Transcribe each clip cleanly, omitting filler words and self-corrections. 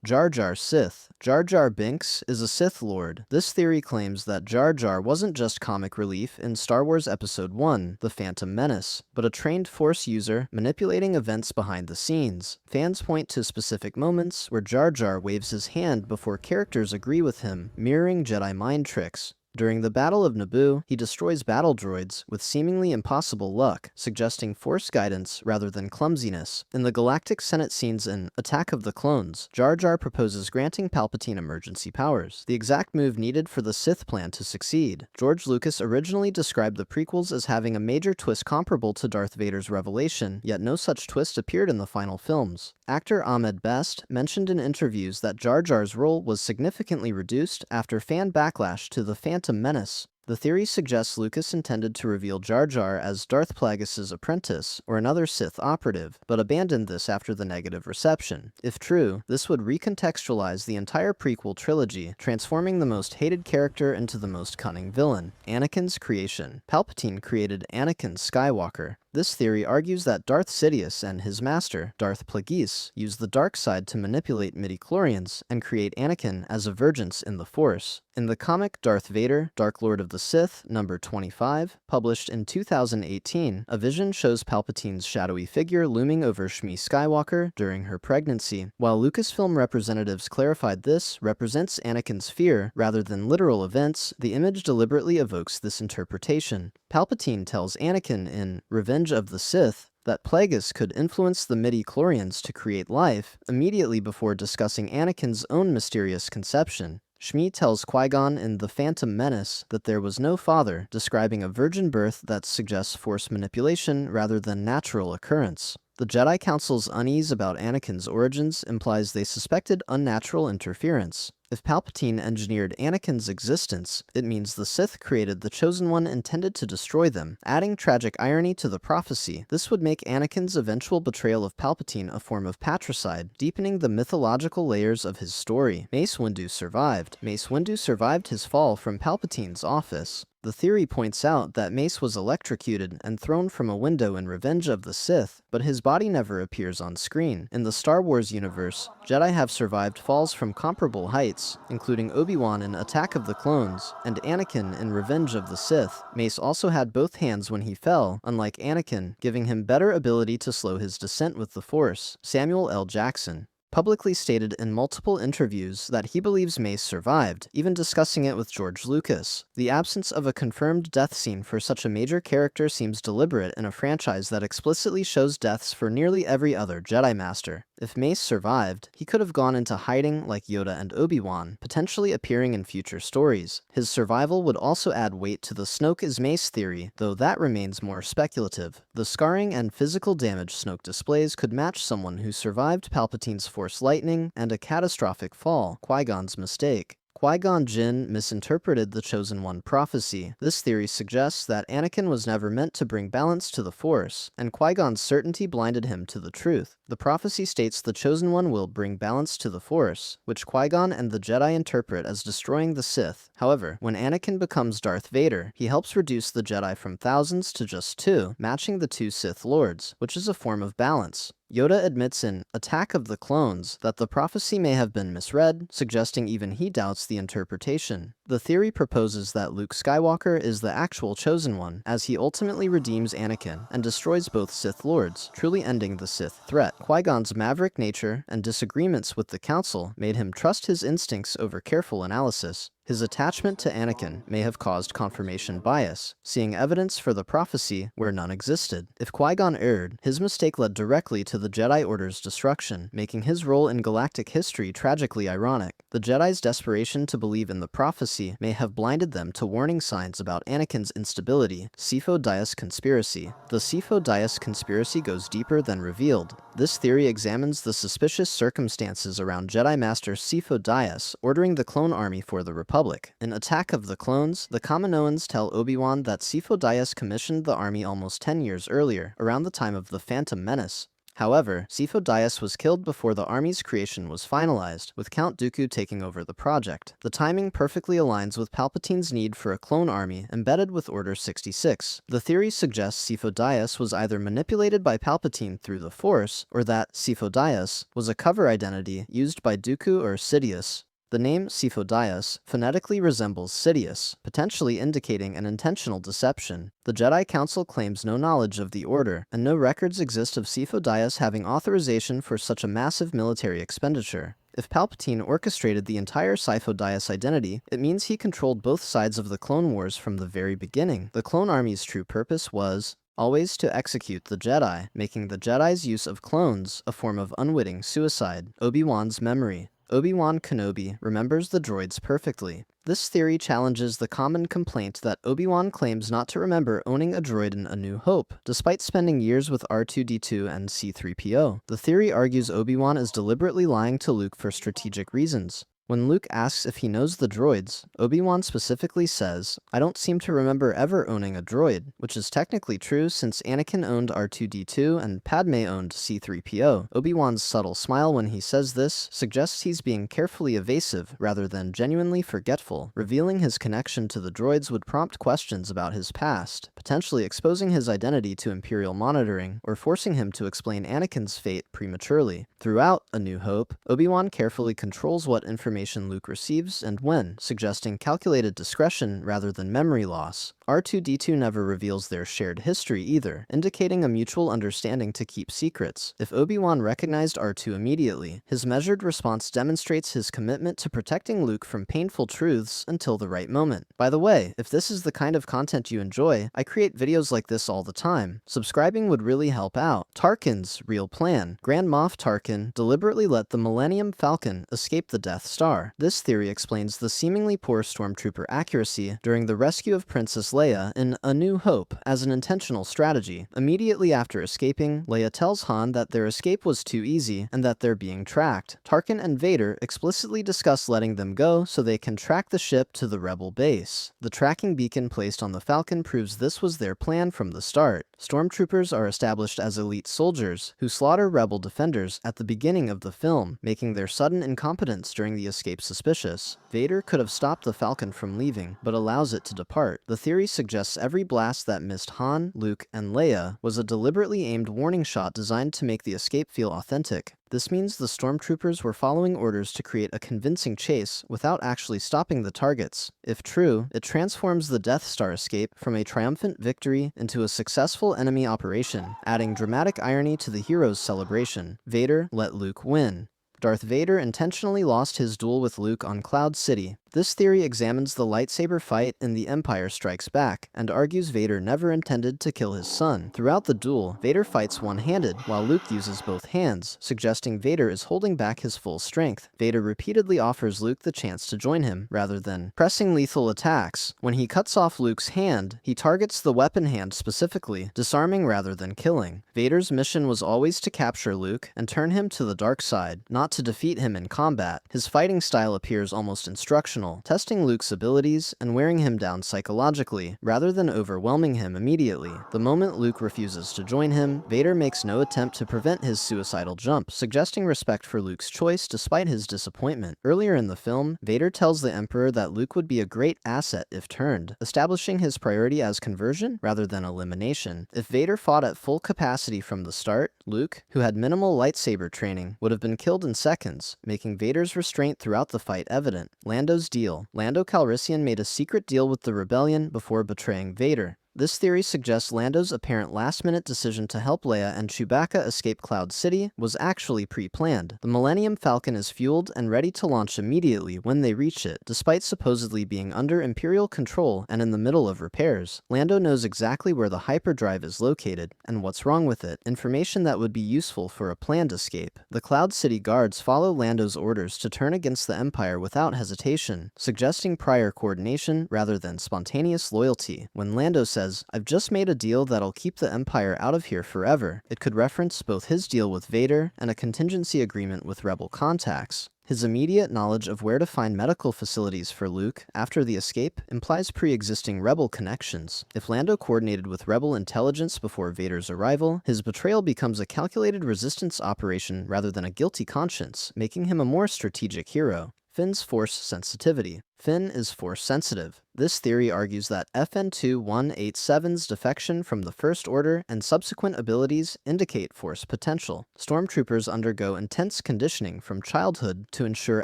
Jar Jar Sith. Jar Jar Binks is a Sith Lord. This theory claims that Jar Jar wasn't just comic relief in Star Wars Episode 1, The Phantom Menace, but a trained Force user manipulating events behind the scenes. Fans point to specific moments where Jar Jar waves his hand before characters agree with him, mirroring Jedi mind tricks. During the Battle of Naboo, he destroys battle droids with seemingly impossible luck, suggesting Force guidance rather than clumsiness. In the Galactic Senate scenes in Attack of the Clones, Jar Jar proposes granting Palpatine emergency powers, the exact move needed for the Sith plan to succeed. George Lucas originally described the prequels as having a major twist comparable to Darth Vader's revelation, yet no such twist appeared in the final films. Actor Ahmed Best mentioned in interviews that Jar Jar's role was significantly reduced after fan backlash to The Phantom Menace. The theory suggests Lucas intended to reveal Jar Jar as Darth Plagueis' apprentice or another Sith operative, but abandoned this after the negative reception. If true, this would recontextualize the entire prequel trilogy, transforming the most hated character into the most cunning villain. Anakin's creation. Palpatine created Anakin Skywalker. This theory argues that Darth Sidious and his master, Darth Plagueis, used the dark side to manipulate midichlorians and create Anakin as a vergence in the Force. In the comic Darth Vader, Dark Lord of the Sith, number 25, published in 2018, a vision shows Palpatine's shadowy figure looming over Shmi Skywalker during her pregnancy. While Lucasfilm representatives clarified this represents Anakin's fear rather than literal events, the image deliberately evokes this interpretation. Palpatine tells Anakin in Revenge of the Sith that Plagueis could influence the midichlorians to create life immediately before discussing Anakin's own mysterious conception. Shmi tells Qui-Gon in The Phantom Menace that there was no father, describing a virgin birth that suggests Force manipulation rather than natural occurrence. The Jedi Council's unease about Anakin's origins implies they suspected unnatural interference. If Palpatine engineered Anakin's existence, it means the Sith created the Chosen One intended to destroy them. Adding tragic irony to the prophecy, this would make Anakin's eventual betrayal of Palpatine a form of patricide, deepening the mythological layers of his story. Mace Windu survived. Mace Windu survived his fall from Palpatine's office. The theory points out that Mace was electrocuted and thrown from a window in Revenge of the Sith, but his body never appears on screen. In the Star Wars universe, Jedi have survived falls from comparable heights, including Obi-Wan in Attack of the Clones, and Anakin in Revenge of the Sith. Mace also had both hands when he fell, unlike Anakin, giving him better ability to slow his descent with the Force. Samuel L. Jackson publicly stated in multiple interviews that he believes Mace survived, even discussing it with George Lucas. The absence of a confirmed death scene for such a major character seems deliberate in a franchise that explicitly shows deaths for nearly every other Jedi Master. If Mace survived, he could have gone into hiding like Yoda and Obi-Wan, potentially appearing in future stories. His survival would also add weight to the Snoke is Mace theory, though that remains more speculative. The scarring and physical damage Snoke displays could match someone who survived Palpatine's Force lightning and a catastrophic fall, Qui-Gon's mistake. Qui-Gon Jinn misinterpreted the Chosen One prophecy. This theory suggests that Anakin was never meant to bring balance to the Force, and Qui-Gon's certainty blinded him to the truth. The prophecy states the Chosen One will bring balance to the Force, which Qui-Gon and the Jedi interpret as destroying the Sith. However, when Anakin becomes Darth Vader, he helps reduce the Jedi from thousands to just 2, matching the 2 Sith Lords, which is a form of balance. Yoda admits in Attack of the Clones that the prophecy may have been misread, suggesting even he doubts the interpretation. The theory proposes that Luke Skywalker is the actual Chosen One, as he ultimately redeems Anakin and destroys both Sith Lords, truly ending the Sith threat. Qui-Gon's maverick nature and disagreements with the Council made him trust his instincts over careful analysis. His attachment to Anakin may have caused confirmation bias, seeing evidence for the prophecy where none existed. If Qui-Gon erred, his mistake led directly to the Jedi Order's destruction, making his role in galactic history tragically ironic. The Jedi's desperation to believe in the prophecy may have blinded them to warning signs about Anakin's instability. Sifo-Dyas conspiracy. The Sifo-Dyas conspiracy goes deeper than revealed. This theory examines the suspicious circumstances around Jedi Master Sifo-Dyas ordering the clone army for the Republic. In Attack of the Clones, the Kaminoans tell Obi-Wan that Sifo-Dyas commissioned the army almost 10 years earlier, around the time of the Phantom Menace. However, Sifo Dyas was killed before the army's creation was finalized, with Count Dooku taking over the project. The timing perfectly aligns with Palpatine's need for a clone army embedded with Order 66. The theory suggests Sifo Dyas was either manipulated by Palpatine through the Force, or that Sifo Dyas was a cover identity used by Dooku or Sidious. The name Sifo Dyas phonetically resembles Sidious, potentially indicating an intentional deception. The Jedi Council claims no knowledge of the Order, and no records exist of Sifo Dyas having authorization for such a massive military expenditure. If Palpatine orchestrated the entire Sifo Dyas identity, it means he controlled both sides of the Clone Wars from the very beginning. The clone army's true purpose was always to execute the Jedi, making the Jedi's use of clones a form of unwitting suicide. Obi-Wan's memory. Obi-Wan Kenobi remembers the droids perfectly. This theory challenges the common complaint that Obi-Wan claims not to remember owning a droid in A New Hope, despite spending years with R2-D2 and C-3PO. The theory argues Obi-Wan is deliberately lying to Luke for strategic reasons. When Luke asks if he knows the droids, Obi-Wan specifically says, "I don't seem to remember ever owning a droid," which is technically true since Anakin owned R2-D2 and Padme owned C-3PO. Obi-Wan's subtle smile when he says this suggests he's being carefully evasive rather than genuinely forgetful. Revealing his connection to the droids would prompt questions about his past, potentially exposing his identity to Imperial monitoring or forcing him to explain Anakin's fate prematurely. Throughout A New Hope, Obi-Wan carefully controls what information Luke receives and when, suggesting calculated discretion rather than memory loss. R2-D2 never reveals their shared history either, indicating a mutual understanding to keep secrets. If Obi-Wan recognized R2 immediately, his measured response demonstrates his commitment to protecting Luke from painful truths until the right moment. By the way, if this is the kind of content you enjoy, I create videos like this all the time. Subscribing would really help out. Tarkin's real plan. Grand Moff Tarkin deliberately let the Millennium Falcon escape the Death Star. This theory explains the seemingly poor stormtrooper accuracy during the rescue of Princess Leia in A New Hope as an intentional strategy. Immediately after escaping, Leia tells Han that their escape was too easy and that they're being tracked. Tarkin and Vader explicitly discuss letting them go so they can track the ship to the Rebel base. The tracking beacon placed on the Falcon proves this was their plan from the start. Stormtroopers are established as elite soldiers who slaughter Rebel defenders at the beginning of the film, making their sudden incompetence during the escape suspicious. Vader could have stopped the Falcon from leaving, but allows it to depart. The theory suggests every blast that missed Han, Luke, and Leia was a deliberately aimed warning shot designed to make the escape feel authentic. This means the stormtroopers were following orders to create a convincing chase without actually stopping the targets. If true, it transforms the Death Star escape from a triumphant victory into a successful enemy operation, adding dramatic irony to the hero's celebration. Vader let Luke win. Darth Vader intentionally lost his duel with Luke on Cloud City. This theory examines the lightsaber fight in The Empire Strikes Back, and argues Vader never intended to kill his son. Throughout the duel, Vader fights one-handed, while Luke uses both hands, suggesting Vader is holding back his full strength. Vader repeatedly offers Luke the chance to join him, rather than pressing lethal attacks. When he cuts off Luke's hand, he targets the weapon hand specifically, disarming rather than killing. Vader's mission was always to capture Luke and turn him to the dark side, not to defeat him in combat. His fighting style appears almost instructional, testing Luke's abilities and wearing him down psychologically, rather than overwhelming him immediately. The moment Luke refuses to join him, Vader makes no attempt to prevent his suicidal jump, suggesting respect for Luke's choice despite his disappointment. Earlier in the film, Vader tells the Emperor that Luke would be a great asset if turned, establishing his priority as conversion rather than elimination. If Vader fought at full capacity from the start, Luke, who had minimal lightsaber training, would have been killed in seconds, making Vader's restraint throughout the fight evident. Lando's deal. Lando Calrissian made a secret deal with the rebellion before betraying Vader. This theory suggests Lando's apparent last-minute decision to help Leia and Chewbacca escape Cloud City was actually pre-planned. The Millennium Falcon is fueled and ready to launch immediately when they reach it, despite supposedly being under Imperial control and in the middle of repairs. Lando knows exactly where the hyperdrive is located and what's wrong with it, information that would be useful for a planned escape. The Cloud City guards follow Lando's orders to turn against the Empire without hesitation, suggesting prior coordination rather than spontaneous loyalty. When Lando says, "I've just made a deal that'll keep the Empire out of here forever," it could reference both his deal with Vader and a contingency agreement with Rebel contacts. His immediate knowledge of where to find medical facilities for Luke after the escape implies pre-existing Rebel connections. If Lando coordinated with Rebel intelligence before Vader's arrival, his betrayal becomes a calculated resistance operation rather than a guilty conscience, making him a more strategic hero. Finn's Force sensitivity. Finn is Force sensitive. This theory argues that FN2187's defection from the First Order and subsequent abilities indicate Force potential. Stormtroopers undergo intense conditioning from childhood to ensure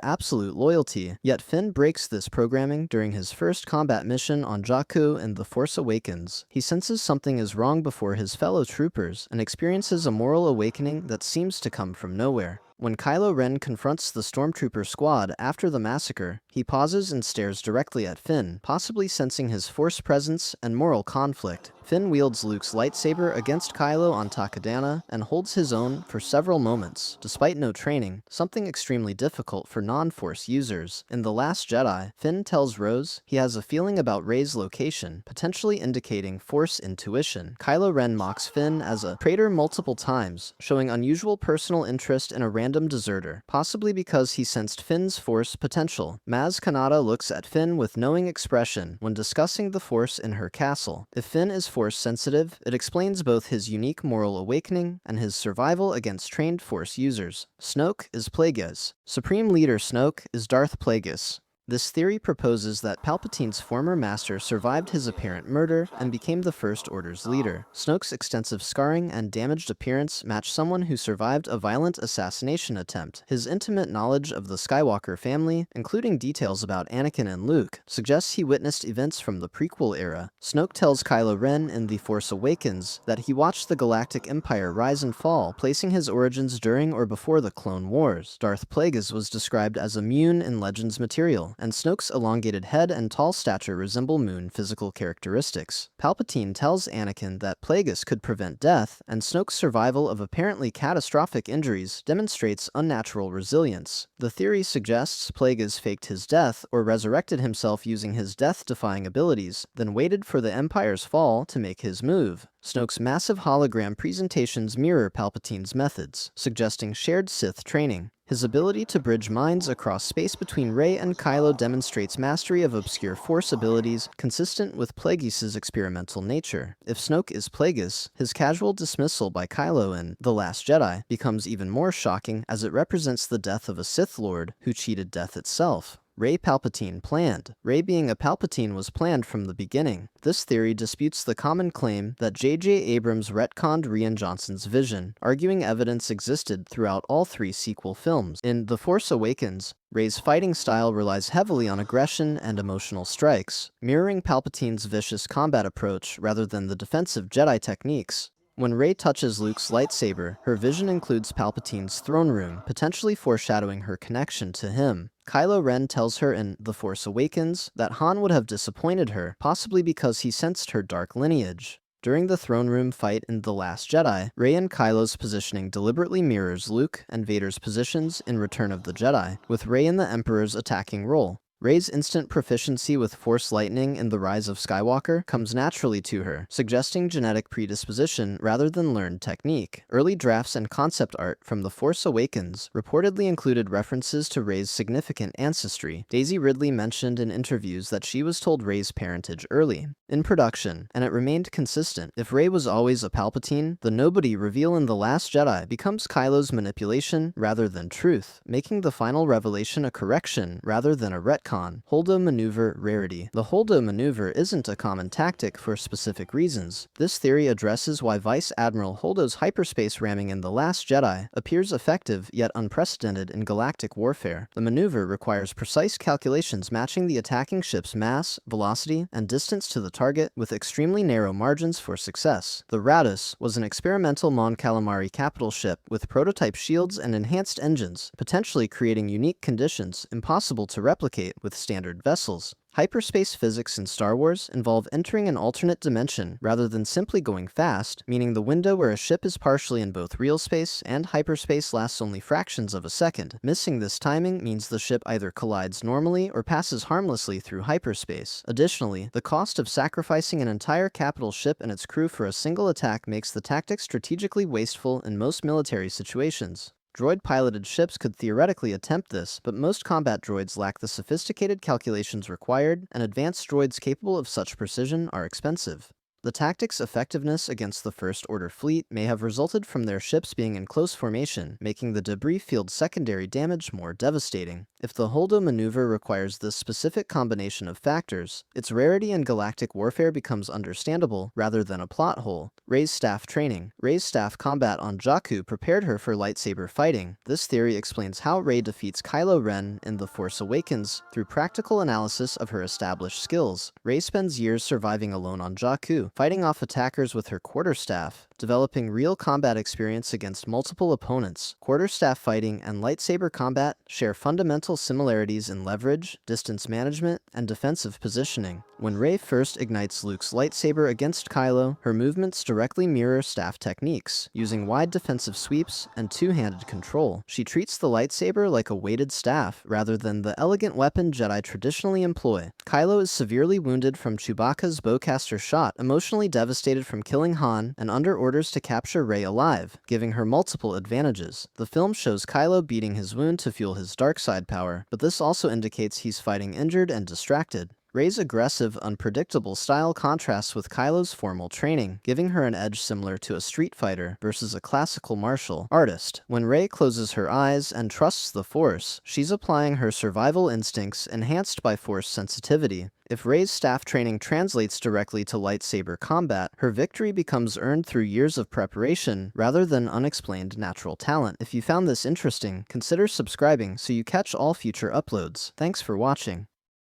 absolute loyalty, yet Finn breaks this programming during his first combat mission on Jakku in The Force Awakens. He senses something is wrong before his fellow troopers and experiences a moral awakening that seems to come from nowhere. When Kylo Ren confronts the Stormtrooper squad after the massacre, he pauses and stares directly at Finn, possibly sensing his Force presence and moral conflict. Finn wields Luke's lightsaber against Kylo on Takodana and holds his own for several moments, despite no training, something extremely difficult for non-Force users. In The Last Jedi, Finn tells Rose he has a feeling about Rey's location, potentially indicating Force intuition. Kylo Ren mocks Finn as a traitor multiple times, showing unusual personal interest in a random deserter, possibly because he sensed Finn's Force potential. Maz Kanata looks at Finn with knowing expression when discussing the Force in her castle. If Finn is Force sensitive, it explains both his unique moral awakening and his survival against trained Force users. Snoke is Plagueis. Supreme Leader Snoke is Darth Plagueis. This theory proposes that Palpatine's former master survived his apparent murder and became the First Order's leader. Snoke's extensive scarring and damaged appearance match someone who survived a violent assassination attempt. His intimate knowledge of the Skywalker family, including details about Anakin and Luke, suggests he witnessed events from the prequel era. Snoke tells Kylo Ren in The Force Awakens that he watched the Galactic Empire rise and fall, placing his origins during or before the Clone Wars. Darth Plagueis was described as immune in Legends material, and Snoke's elongated head and tall stature resemble Moon physical characteristics. Palpatine tells Anakin that Plagueis could prevent death, and Snoke's survival of apparently catastrophic injuries demonstrates unnatural resilience. The theory suggests Plagueis faked his death or resurrected himself using his death-defying abilities, then waited for the Empire's fall to make his move. Snoke's massive hologram presentations mirror Palpatine's methods, suggesting shared Sith training. His ability to bridge minds across space between Rey and Kylo demonstrates mastery of obscure Force abilities consistent with Plagueis' experimental nature. If Snoke is Plagueis, his casual dismissal by Kylo in The Last Jedi becomes even more shocking as it represents the death of a Sith Lord who cheated death itself. Rey Palpatine planned. Rey being a Palpatine was planned from the beginning. This theory disputes the common claim that J.J. Abrams retconned Rian Johnson's vision, arguing evidence existed throughout all three sequel films. In The Force Awakens, Rey's fighting style relies heavily on aggression and emotional strikes, mirroring Palpatine's vicious combat approach rather than the defensive Jedi techniques. When Rey touches Luke's lightsaber, her vision includes Palpatine's throne room, potentially foreshadowing her connection to him. Kylo Ren tells her in The Force Awakens that Han would have disappointed her, possibly because he sensed her dark lineage. During the throne room fight in The Last Jedi, Rey and Kylo's positioning deliberately mirrors Luke and Vader's positions in Return of the Jedi, with Rey in the Emperor's attacking role. Rey's instant proficiency with Force lightning in The Rise of Skywalker comes naturally to her, suggesting genetic predisposition rather than learned technique. Early drafts and concept art from The Force Awakens reportedly included references to Rey's significant ancestry. Daisy Ridley mentioned in interviews that she was told Rey's parentage early in production, and it remained consistent. If Rey was always a Palpatine, the nobody reveal in The Last Jedi becomes Kylo's manipulation rather than truth, making the final revelation a correction rather than a retcon. Holdo maneuver rarity. The Holdo maneuver isn't a common tactic for specific reasons. This theory addresses why Vice Admiral Holdo's hyperspace ramming in The Last Jedi appears effective yet unprecedented in galactic warfare. The maneuver requires precise calculations matching the attacking ship's mass, velocity, and distance to the target with extremely narrow margins for success. The Raddus was an experimental Mon Calamari capital ship with prototype shields and enhanced engines, potentially creating unique conditions impossible to replicate with standard vessels. Hyperspace physics in Star Wars involve entering an alternate dimension rather than simply going fast, meaning the window where a ship is partially in both real space and hyperspace lasts only fractions of a second. Missing this timing means the ship either collides normally or passes harmlessly through hyperspace. Additionally, the cost of sacrificing an entire capital ship and its crew for a single attack makes the tactic strategically wasteful in most military situations. Droid-piloted ships could theoretically attempt this, but most combat droids lack the sophisticated calculations required, and advanced droids capable of such precision are expensive. The tactic's effectiveness against the First Order fleet may have resulted from their ships being in close formation, making the debris field's secondary damage more devastating. If the Holdo maneuver requires this specific combination of factors, its rarity in galactic warfare becomes understandable rather than a plot hole. Rey's staff training. Rey's staff combat on Jakku prepared her for lightsaber fighting. This theory explains how Rey defeats Kylo Ren in The Force Awakens through practical analysis of her established skills. Rey spends years surviving alone on Jakku, fighting off attackers with her quarterstaff, developing real combat experience against multiple opponents. Quarterstaff fighting and lightsaber combat share fundamental similarities in leverage, distance management, and defensive positioning. When Rey first ignites Luke's lightsaber against Kylo, her movements directly mirror staff techniques, using wide defensive sweeps and two-handed control. She treats the lightsaber like a weighted staff rather than the elegant weapon Jedi traditionally employ. Kylo is severely wounded from Chewbacca's bowcaster shot, emotionally devastated from killing Han, and under orders to capture Rey alive, giving her multiple advantages. The film shows Kylo beating his wound to fuel his dark side power, but this also indicates he's fighting injured and distracted. Rey's aggressive, unpredictable style contrasts with Kylo's formal training, giving her an edge similar to a street fighter versus a classical martial artist. When Rey closes her eyes and trusts the Force, she's applying her survival instincts enhanced by Force sensitivity. If Rey's staff training translates directly to lightsaber combat, her victory becomes earned through years of preparation rather than unexplained natural talent. If you found this interesting, consider subscribing so you catch all future uploads. Thanks for watching.